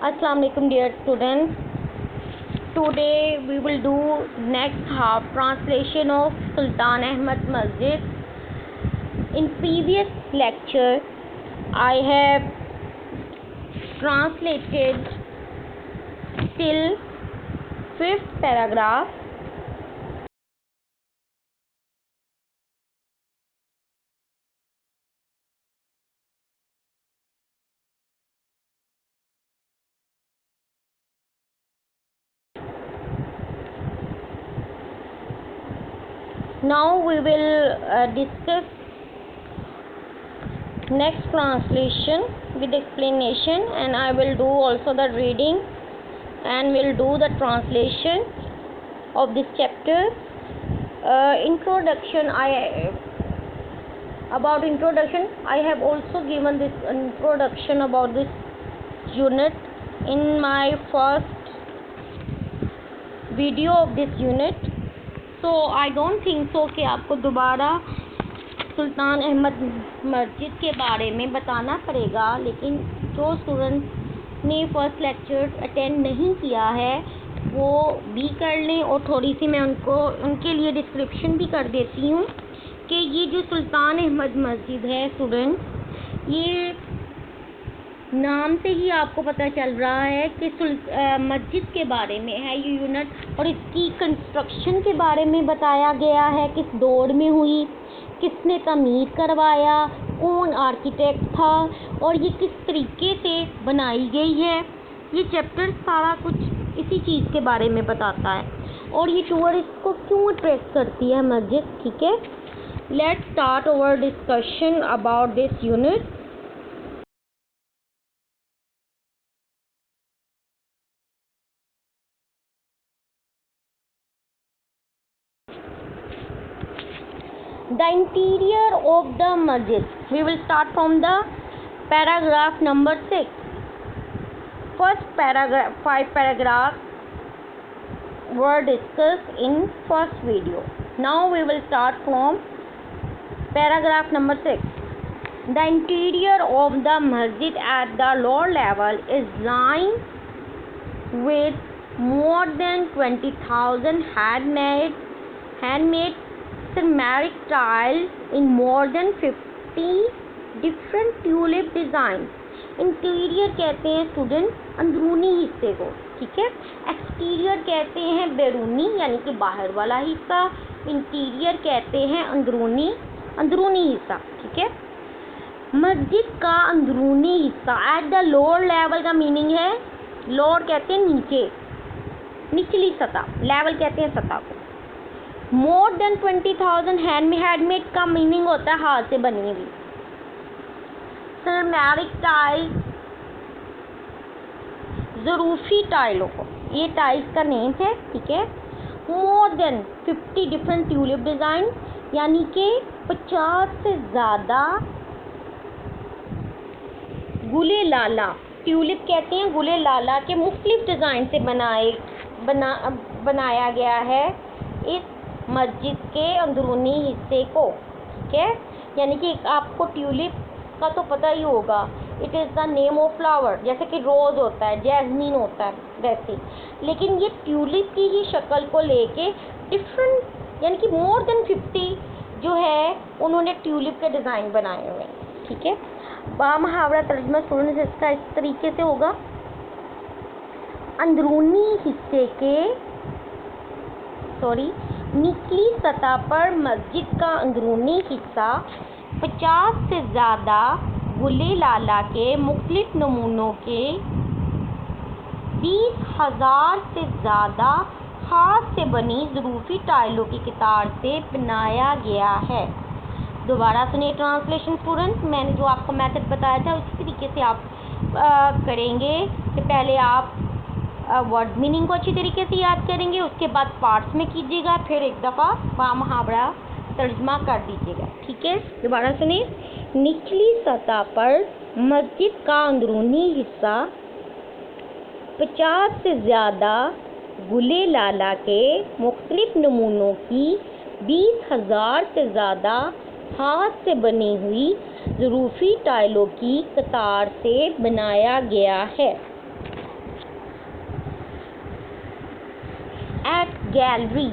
Assalamu alaikum dear students. Today we will do next half translation of Sultan Ahmad Masjid. In previous lecture I have translated till 5th paragraph. Now we will discuss next translation with explanation, and I will do also the reading and will do the translation of this chapter. Introduction. About introduction I have also given this introduction about this unit in my first video of this unit. So I don't think so कि आपको दोबारा सुल्तान अहमद मस्जिद के बारे में बताना पड़ेगा, लेकिन जो स्टूडेंट ने फर्स्ट लेक्चर अटेंड नहीं किया है वो भी कर लें। और थोड़ी सी मैं उनके लिए डिस्क्रिप्शन भी कर देती हूँ कि ये जो सुल्तान अहमद मस्जिद है स्टूडेंट, ये नाम से ही आपको पता चल रहा है कि मस्जिद के बारे में है ये यूनिट, और इसकी कंस्ट्रक्शन के बारे में बताया गया है, किस दौर में हुई, किसने तमीर करवाया, कौन आर्किटेक्ट था और ये किस तरीके से बनाई गई है। ये चैप्टर सारा कुछ इसी चीज़ के बारे में बताता है और ये टूरिस्ट को क्यों अट्रैक्ट करती है मस्जिद। ठीक है, let's start our discussion about this unit. The interior of the masjid. We will start from the paragraph number 6. First paragraph, 5 paragraphs were discussed in first video. Now we will start from paragraph number 6. The interior of the masjid at the lower level is lined with more than 20,000 handmade ceramic tiles in more than 50 different tulip designs. Interior कहते हैं student अंदरूनी हिस्से को, ठीक है। Exterior कहते हैं बैरूनी यानी कि बाहर वाला हिस्सा, इंटीरियर कहते हैं अंदरूनी हिस्सा, ठीक है। मस्जिद का अंदरूनी हिस्सा एट द लोअर लेवल का मीनिंग है, लोअर कहते हैं नीचे, निचली सतह, लेवल कहते हैं सतह को। मोर देन 20,000 हैंडमेड का मीनिंग होता है हाथ से बनी हुई। सेरेमिक टाइल, ज़रूफ़ी टाइलों को, ये टाइल्स का नेम है, ठीक है। More than 50 different tulip design यानी कि 50 से ज़्यादा गुले लाला, ट्यूलिप कहते हैं गुले लाला के मुख्तलिफ डिज़ाइन से बनाया गया है इस मस्जिद के अंदरूनी हिस्से को, ठीक है। यानी कि आपको ट्यूलिप का तो पता ही होगा, it is the name of flower, जैसे कि रोज़ होता है, जैस्मीन होता है वैसे, लेकिन ये ट्यूलिप की ही शक्ल को लेके डिफरेंट यानी कि मोर देन 50 जो है उन्होंने ट्यूलिप के डिज़ाइन बनाए हुए हैं, ठीक है। बामुहावरा तर्जुमा स्टूडेंट्स इसका इस तरीके से होगा, अंदरूनी हिस्से के निचली सतह पर मस्जिद का अंदरूनी हिस्सा 50 से ज़्यादा गुले लाला के मुख्तलिफ नमूनों के 20,000 से ज़्यादा हाथ से बनी ज़रूफ़ी टाइलों की कतार से बनाया गया है। दोबारा सुनिए ट्रांसलेशन स्टूडेंट, मैंने जो आपको मेथड बताया था उसी तरीके से आप करेंगे कि पहले आप वर्ड मीनिंग को अच्छी तरीके से याद करेंगे, उसके बाद पार्ट्स में कीजिएगा, फिर एक दफ़ा बामुहावरा तर्जुमा कर दीजिएगा, ठीक है। दोबारा सुनिए, निचली सतह पर मस्जिद का अंदरूनी हिस्सा 50 से ज़्यादा गुले लाला के मुख्तलिफ नमूनों की 20,000 से ज़्यादा हाथ से बनी हुई ज़रूफ़ी टाइलों की कतार से बनाया गया है। एट गैलरी,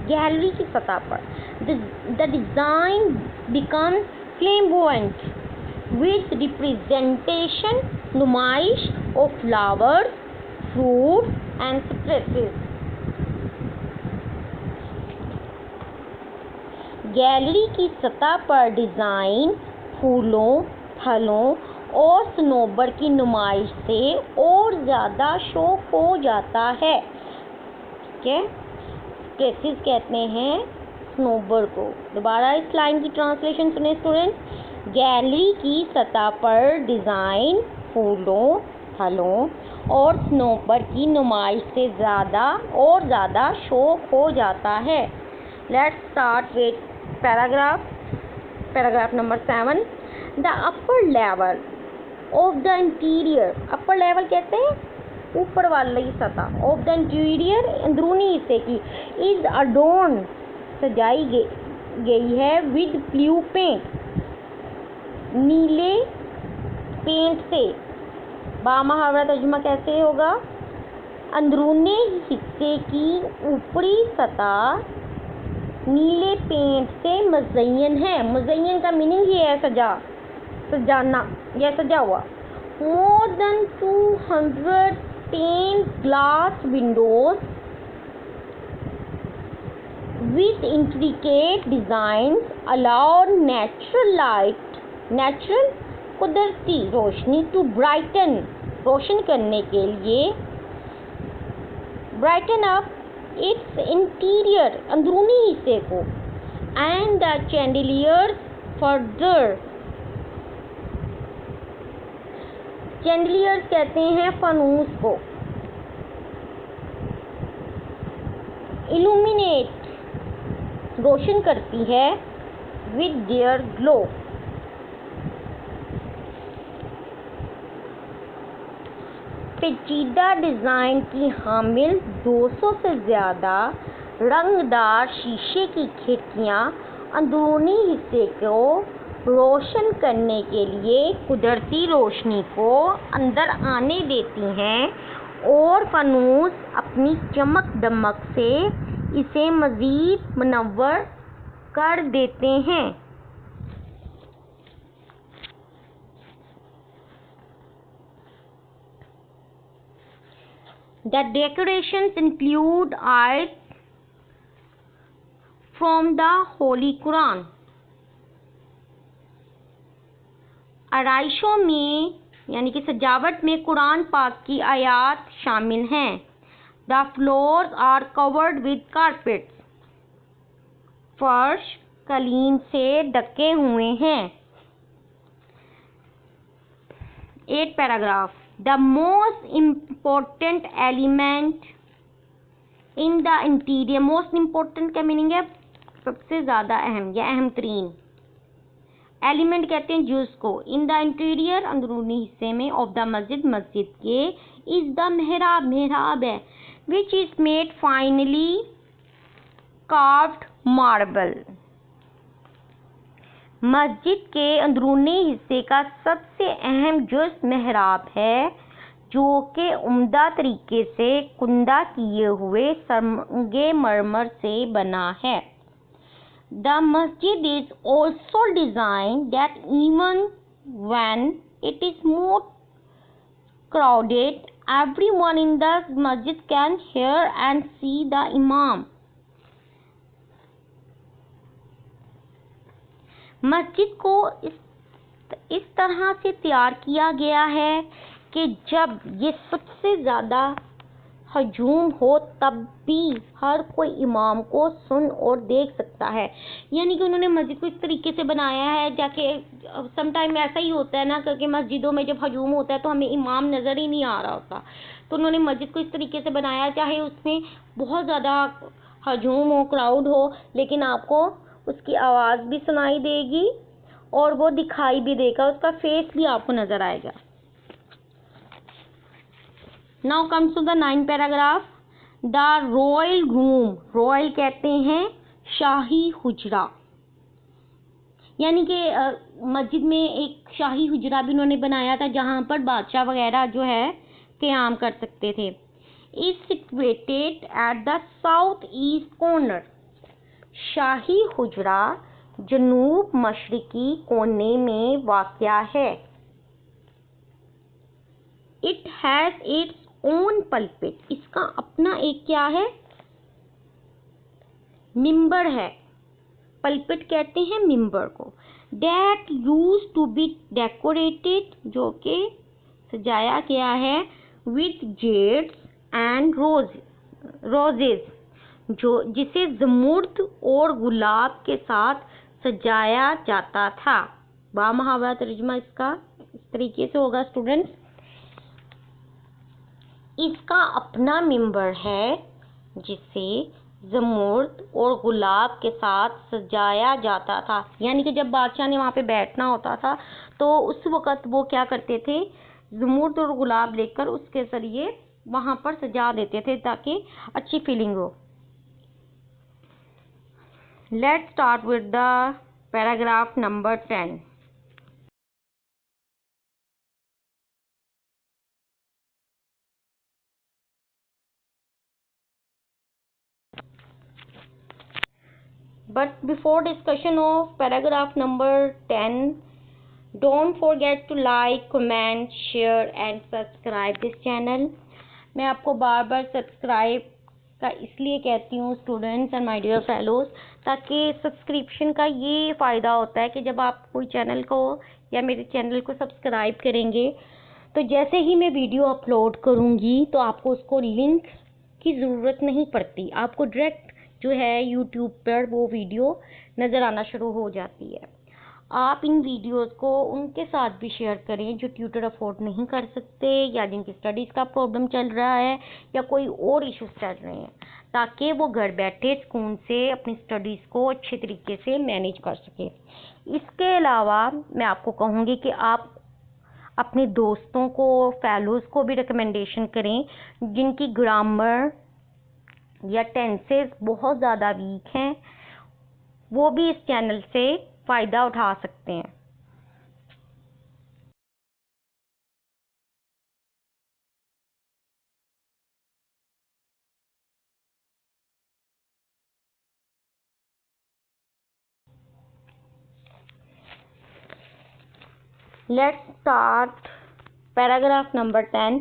गैलरी की सतह पर the design become flamboyant with representation, नुमाइश of flowers, fruit and sprays. Gallery की सतह पर डिज़ाइन फूलों, फलों और सनोबर की नुमाइश से और ज़्यादा शौक हो जाता है। ठीक है, स्प्रेसेस कहते हैं सनोबर को। दोबारा इस लाइन की ट्रांसलेशन सुने स्टूडेंट्स। गैलरी की सतह पर डिज़ाइन फूलों, फलों और सनोबर की नुमाइश से ज़्यादा शौक हो जाता है। Let's start with paragraph number 7। The upper level of the interior, upper level कहते हैं ऊपर वाली सतह, ऑफ द इंटीरियर अंदरूनी हिस्से की, इज अडोर्न सजाई गई है विद ब्लू पेंट, नीले पेंट से। बामुहावरा तर्जुमा कैसे होगा? अंदरूनी हिस्से की ऊपरी सतह नीले पेंट से मुज़य्यन है। मुज़य्यन का मीनिंग ये है सजाना या सजा हुआ। More than 200 stained glass windows with intricate designs allow natural light, natural कुदरती रोशनी to brighten, रोशन करने के लिए, brighten up its interior, अंदरूनी हिस्से को, and the chandeliers further, chandeliers कहते हैं फनूस को, illuminate रोशन करती है with their glow। पेचीदा डिज़ाइन की हामिल 200 से ज़्यादा रंगदार शीशे की खिड़कियाँ अंदरूनी हिस्से को रोशन करने के लिए कुदरती रोशनी को अंदर आने देती हैं और फनूस अपनी चमक दमक से इसे मज़ीद मुनव्वर कर देते हैं। The decorations include ayat from the Holy Quran। आराइशों में यानी कि सजावट में कुरान पाक की आयात शामिल हैं। The floors are covered with carpets। फर्श कालीन से ढके हुए हैं। 8 paragraph. The most important element in the interior, most important का मीनिंग है सबसे ज़्यादा अहम या अहम तरीन। एलिमेंट कहते हैं जुज़ को। इन द इंटीरियर अंदरूनी हिस्से में, ऑफ द मस्जिद मस्जिद के, इज द मेहराब मेहराब है, which is made finally carved marble. मस्जिद के अंदरूनी हिस्से का सबसे अहम जुज़ मेहराब है जो कि उम्दा तरीके से कुंदा किए हुए संगमरमर से बना है। The masjid is also designed that even when it is more crowded, everyone in the masjid can hear and see the imam। मस्जिद को इस तरह से तैयार किया गया है कि जब ये सबसे ज़्यादा हजूम हो तब भी हर कोई इमाम को सुन और देख सकता है। यानी कि उन्होंने मस्जिद को इस तरीके से बनाया है, जाके सम टाइम ऐसा ही होता है ना, क्योंकि मस्जिदों में जब हजूम होता है तो हमें इमाम नज़र ही नहीं आ रहा होता, तो उन्होंने मस्जिद को इस तरीके से बनाया चाहे उसमें बहुत ज़्यादा हजूम हो, क्राउड हो, लेकिन आपको उसकी आवाज़ भी सुनाई देगी और वो दिखाई भी देगा, उसका फेस भी आपको नज़र आएगा। Now comes to the 9 paragraph। The royal room, royal कहते हैं शाही हुजरा, यानी कि मस्जिद में एक शाही हुजरा भी उन्होंने बनाया था जहाँ पर बादशाह वगैरह जो है क़याम कर सकते थे। Is situated at the south east corner. शाही हुजरा जनूब मशरकी कोने में वाक़या है। It has its own pulpit. इसका अपना एक क्या है? मिंबर है। पल्पिट कहते हैं मिंबर को। That used to be decorated, जो कि सजाया गया है, विथ जेड्स एंड रोजेज, जो जिसे जमुर्द और गुलाब के साथ सजाया जाता था। बामहावरा तर्जुमा इसका इस तरीके से होगा स्टूडेंट्स। इसका अपना मिंबर है जिसे जमुर्द और गुलाब के साथ सजाया जाता था। यानी कि जब बादशाह ने वहाँ पे बैठना होता था तो उस वक़्त वो क्या करते थे, जमुर्द और गुलाब लेकर उसके ज़रिए वहाँ पर सजा देते थे ताकि अच्छी फीलिंग हो। Let's start with the paragraph number 10। But before discussion of paragraph number 10, don't forget to like, comment, share and subscribe this channel. मैं आपको बार बार सब्सक्राइब का इसलिए कहती हूँ students and my dear fellows, ताकि सब्सक्रिप्शन का ये फ़ायदा होता है कि जब आप कोई चैनल को या मेरे चैनल को सब्सक्राइब करेंगे तो जैसे ही मैं वीडियो अपलोड करूँगी तो आपको उसको लिंक की ज़रूरत नहीं पड़ती। आपको डायरेक्ट जो है यूट्यूब पर वो वीडियो नज़र आना शुरू हो जाती है। आप इन वीडियोस को उनके साथ भी शेयर करें जो ट्यूटर अफोर्ड नहीं कर सकते या जिनकी स्टडीज़ का प्रॉब्लम चल रहा है या कोई और इश्यूज चल रहे हैं, ताकि वो घर बैठे सुकून से अपनी स्टडीज़ को अच्छे तरीके से मैनेज कर सके। इसके अलावा मैं आपको कहूँगी कि आप अपने दोस्तों को, फेलोज़ को भी रिकमेंडेशन करें जिनकी ग्रामर या टेंसेस बहुत ज़्यादा वीक हैं, वो भी इस चैनल से फ़ायदा उठा सकते हैं। Let's start paragraph number 10।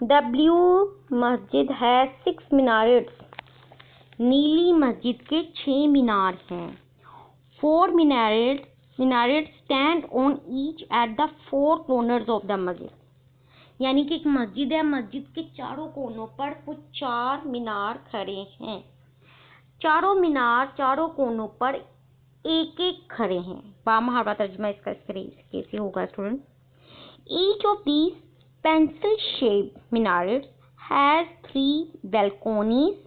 The blue मस्जिद है 6 minarettes। नीली मस्जिद के 6 मीनार हैं। 4 minarettes stand on each at the 4 corners of the मस्जिद। यानी कि एक मस्जिद है, मस्जिद के चारों कोनों पर कुछ 4 मीनार खड़े हैं। चारों मीनार चारों कोनों पर एक एक खड़े हैं। बामहावरा तर्जुमा इसका इस तरीके से होगा student. Each of these pencil shape minarettes has 3 balconies।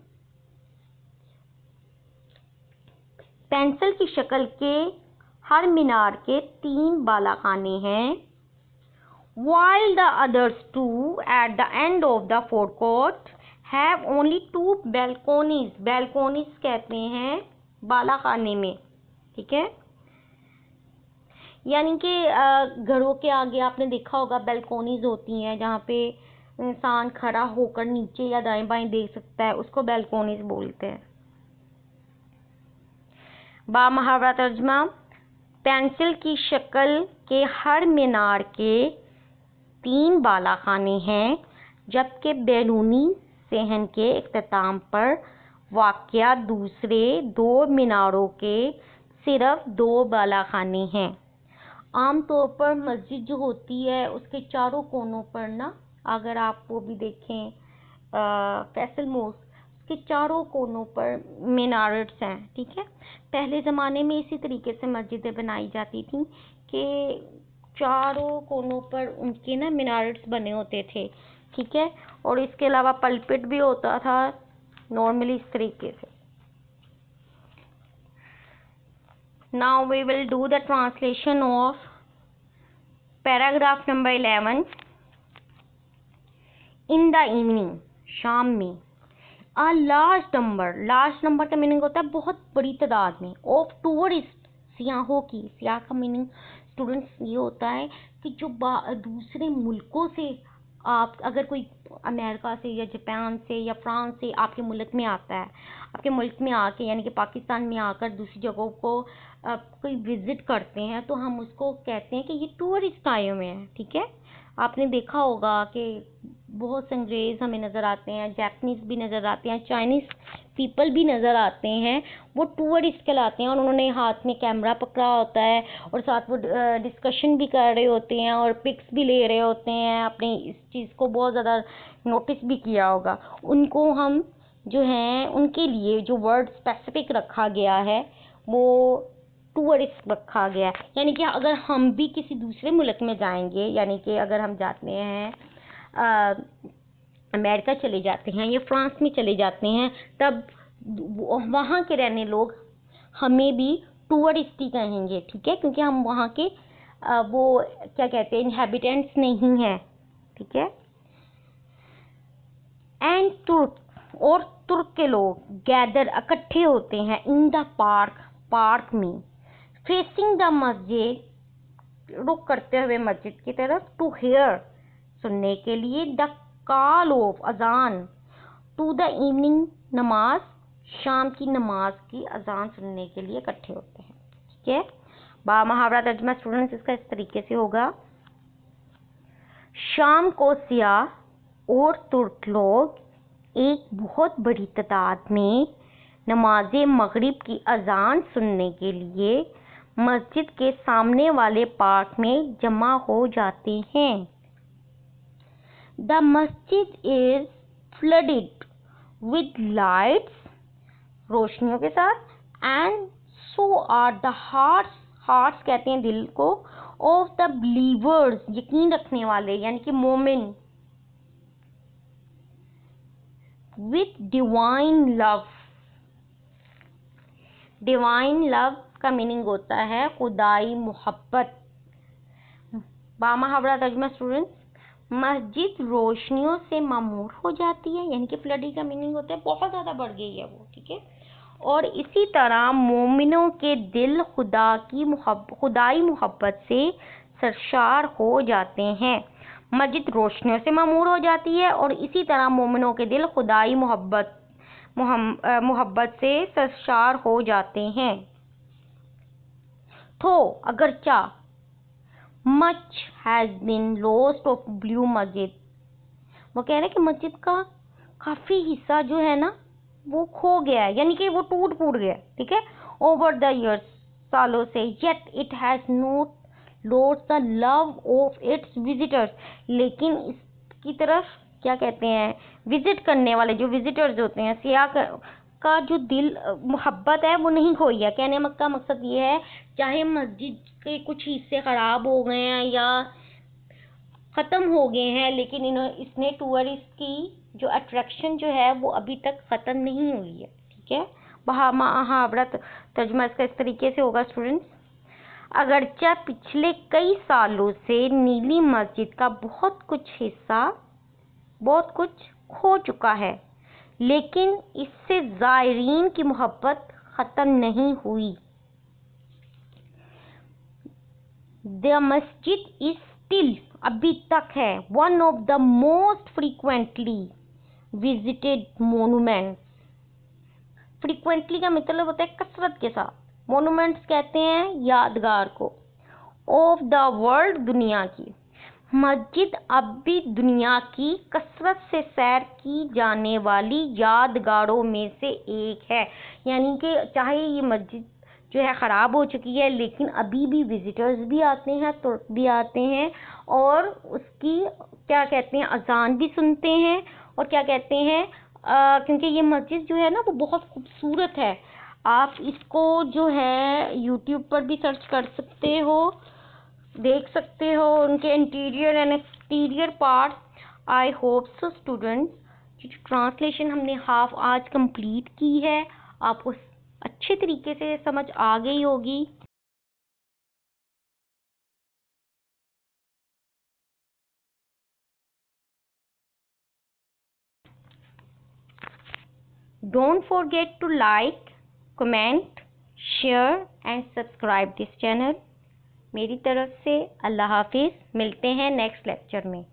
Pencil की शक्ल के हर मीनार के 3 बालाखाने हैं। while the others 2 at the end of the forecourt have only 2 balconies। balconies कहते हैं बालाखाने में, ठीक है। यानी कि घरों के आगे आपने देखा होगा balconies होती हैं जहाँ पे इंसान खड़ा होकर नीचे या दाएं बाएं देख सकता है, उसको balconies बोलते हैं। बामहावरा तर्जुमा। पेंसिल की शक्ल के हर मीनार के 3 बालाखाने हैं, जबकि बैरूनी सहन के इख्तिताम पर वाक़या दूसरे 2 मीनारों के सिर्फ 2 बालाखाने हैं। आमतौर पर मस्जिद जो होती है उसके चारों कोनों पर ना, अगर आप वो भी देखें फैसल मॉस्क के चारों कोनों पर मीनारेट्स हैं, ठीक है। पहले ज़माने में इसी तरीके से मस्जिदें बनाई जाती थी कि चारों कोनों पर उनके ना मीनारेट्स बने होते थे, ठीक है। और इसके अलावा पल्पिट भी होता था नॉर्मली इस तरीके से। Now we will do the translation of paragraph number 11। In the evening, शाम में। अ लार्ज नंबर का मीनिंग होता है बहुत बड़ी तादाद में। ऑफ टूरिस्ट, सियाहों की। सियाह का मीनिंग स्टूडेंट्स ये होता है कि जो दूसरे मुल्कों से आप अगर कोई अमेरिका से या जापान से या फ्रांस से आपके मुल्क में आता है, आपके मुल्क में आके यानी कि पाकिस्तान में आकर दूसरी जगहों को कोई विज़िट करते हैं, तो हम उसको कहते हैं कि ये टूरिस्ट आए हुए हैं, ठीक है। आपने देखा होगा कि बहुत से अंग्रेज़ हमें नज़र आते हैं, जापानीज़ भी नज़र आते हैं, चाइनीज़ पीपल भी नज़र आते हैं, वो टूरिस्ट कहलाते हैं और उन्होंने हाथ में कैमरा पकड़ा होता है और साथ वो डिस्कशन भी कर रहे होते हैं और पिक्स भी ले रहे होते हैं। आपने इस चीज़ को बहुत ज़्यादा नोटिस भी किया होगा। उनको हम जो हैं उनके लिए जो वर्ड स्पेसिफिक रखा गया है वो टूरिस्ट रखा गया है। यानी कि अगर हम भी किसी दूसरे मुल्क में जाएंगे, यानी कि अगर हम जाते हैं अमेरिका चले जाते हैं या फ्रांस में चले जाते हैं, तब वहाँ के रहने लोग हमें भी टूरिस्ट ही कहेंगे, ठीक है, क्योंकि हम वहाँ के वो क्या कहते हैं इनहेबिटेंट्स नहीं हैं, ठीक है। एंड तुर्क और तुर्क के लोग गैदर इकट्ठे होते हैं इन द पार्क में, फेसिंग द मस्जिद, रुख करते हुए मस्जिद की तरफ, टू हियर सुनने के लिए, द कॉल ऑफ अजान, टू द इवनिंग नमाज, शाम की नमाज की अजान सुनने के लिए इकट्ठे होते हैं, ठीक है। बा मुहावरा तर्जुमा स्टूडेंट्स इसका इस तरीके से होगा। शाम को सियाह और तुर्क लोग एक बहुत बड़ी तादाद में नमाज मगरिब की अजान सुनने के लिए मस्जिद के सामने वाले पार्क में जमा हो जाते हैं। The masjid is flooded with lights, रोशनियों के साथ, and so are the hearts कहते हैं दिल को, ऑफ द बिलीवर्स, यकीन रखने वाले यानी कि मोमिन, with divine love. Divine love का मीनिंग होता है खुदाई मोहब्बत। बामुहावरा तर्जुमा स्टूडेंट्स, मस्जिद रोशनियों से मामूर हो जाती है, यानी कि फ्लडी का मीनिंग होता है बहुत ज़्यादा बढ़ गई है वो, ठीक है। और इसी तरह मोमिनों के दिल खुदाई मोहब्बत से सरशार हो जाते हैं। मस्जिद रोशनियों से मामूर हो जाती है और इसी तरह मोमिनों के दिल खुदाई मोहब्बत से सरशार हो जाते हैं। तो अगरचा much has been lost of blue मस्जिद, वो कह रहे हैं कि मस्जिद का काफ़ी हिस्सा जो है ना वो खो गया है, यानी कि वो टूट फूट गया, ठीक है, ओवर द ईयर्स, सालों से। Yet it has not lost the love of its visitors, लेकिन इसकी तरफ क्या कहते हैं विजिट करने वाले जो विजिटर्स होते हैं, सियाह का जो दिल मोहब्बत है वो नहीं खोई है। कहने का मकसद ये है चाहे मस्जिद के कुछ हिस्से ख़राब हो गए हैं या ख़त्म हो गए हैं, लेकिन इसने टूरिस्ट की जो अट्रैक्शन जो है वो अभी तक ख़त्म नहीं हुई है, ठीक है। मुहावरा तर्जुमा इसका इस तरीके से होगा स्टूडेंट्स, अगरचा पिछले कई सालों से नीली मस्जिद का बहुत कुछ खो चुका है, लेकिन इससे ज़ायरीन की मोहब्बत ख़त्म नहीं हुई। द मस्जिद इज स्टिल, अभी तक है, one of the most frequently visited monuments. Frequently का मतलब होता है कसरत के साथ, मोनूमेंट्स कहते हैं यादगार को, ऑफ द वर्ल्ड, दुनिया की। मस्जिद अब भी दुनिया की कसरत से सैर की जाने वाली यादगारों में से एक है, यानी कि चाहे ये मस्जिद जो है ख़राब हो चुकी है लेकिन अभी भी विजिटर्स भी आते हैं, तुर्क भी आते हैं और उसकी क्या कहते हैं अजान भी सुनते हैं और क्या कहते हैं क्योंकि ये मस्जिद जो है ना वो बहुत खूबसूरत है। आप इसको जो है यूट्यूब पर भी सर्च कर सकते हो, देख सकते हो उनके interior and exterior part. I hope so students translation हमने हाफ आज कंप्लीट की है, आपको अच्छे तरीके से समझ आ गई होगी। Don't forget to like, comment, share and subscribe this channel। मेरी तरफ से अल्लाह हाफिज़, मिलते हैं नेक्स्ट लेक्चर में।